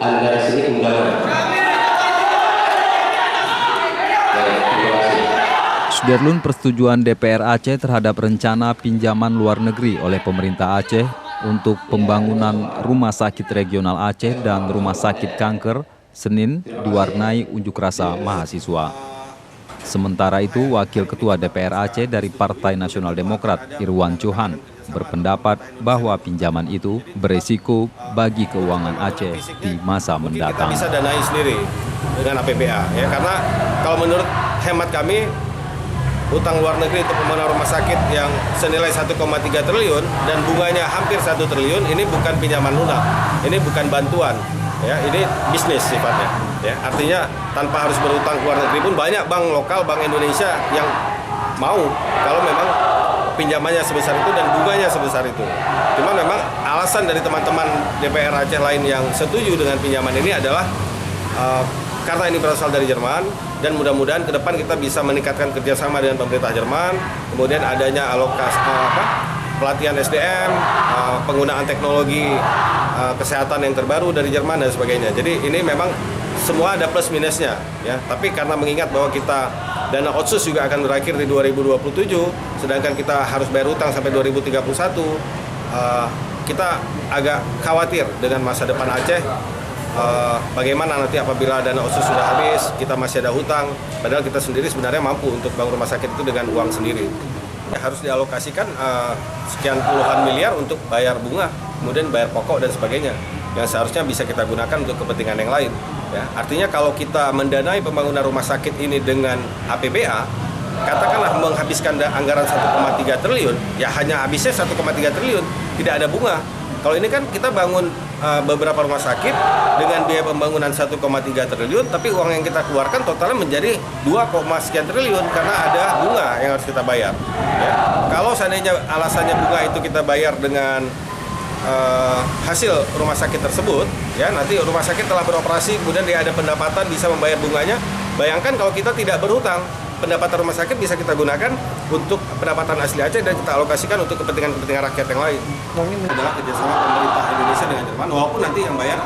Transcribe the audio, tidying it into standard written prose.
Anda sini undangan. Sudarlun persetujuan DPR Aceh terhadap rencana pinjaman luar negeri oleh pemerintah Aceh untuk pembangunan Rumah Sakit Regional Aceh dan Rumah Sakit Kanker Senin diwarnai unjuk rasa mahasiswa. Sementara itu, Wakil Ketua DPR Aceh dari Partai Nasional Demokrat, Irwan Johan, berpendapat bahwa pinjaman itu beresiko bagi keuangan Aceh di masa mendatang. Kita bisa danai sendiri dengan APBA, ya, karena kalau menurut hemat kami, utang luar negeri untuk pembangunan rumah sakit yang senilai 1,3 triliun dan bunganya hampir 1 triliun, ini bukan pinjaman lunak, ini bukan bantuan, ya, ini bisnis sifatnya. Ya, artinya tanpa harus berutang ke luar negeri pun banyak bank lokal, bank Indonesia yang mau kalau memang pinjamannya sebesar itu dan bunganya sebesar itu. Cuma memang alasan dari teman-teman DPR Aceh lain yang setuju dengan pinjaman ini adalah karena ini berasal dari Jerman dan mudah-mudahan ke depan kita bisa meningkatkan kerjasama dengan pemerintah Jerman, kemudian adanya alokasi pelatihan SDM, penggunaan teknologi kesehatan yang terbaru dari Jerman dan sebagainya. Jadi ini memang semua ada plus minusnya, ya. Tapi karena mengingat bahwa kita dana otsus juga akan berakhir di 2027, sedangkan kita harus bayar utang sampai 2031, kita agak khawatir dengan masa depan Aceh. Bagaimana nanti apabila dana otsus sudah habis, kita masih ada hutang, padahal kita sendiri sebenarnya mampu untuk bangun rumah sakit itu dengan uang sendiri. Ya, harus dialokasikan sekian puluhan miliar untuk bayar bunga, kemudian bayar pokok dan sebagainya, yang seharusnya bisa kita gunakan untuk kepentingan yang lain. Ya, artinya kalau kita mendanai pembangunan rumah sakit ini dengan APBA, katakanlah menghabiskan anggaran 1,3 triliun, ya hanya habisnya 1,3 triliun, tidak ada bunga. Kalau ini kan kita bangun beberapa rumah sakit dengan biaya pembangunan 1,3 triliun, tapi uang yang kita keluarkan totalnya menjadi 2, sekian triliun karena ada bunga yang harus kita bayar. Ya. Kalau seandainya alasannya bunga itu kita bayar dengan hasil rumah sakit tersebut, ya nanti rumah sakit telah beroperasi, kemudian dia ada pendapatan bisa membayar bunganya. Bayangkan kalau kita tidak berhutang, pendapatan rumah sakit bisa kita gunakan untuk pendapatan asli Aceh dan kita alokasikan untuk kepentingan rakyat yang lain. Ini adalah kerjasama pemerintah Indonesia dengan Jerman, walaupun nanti yang bayar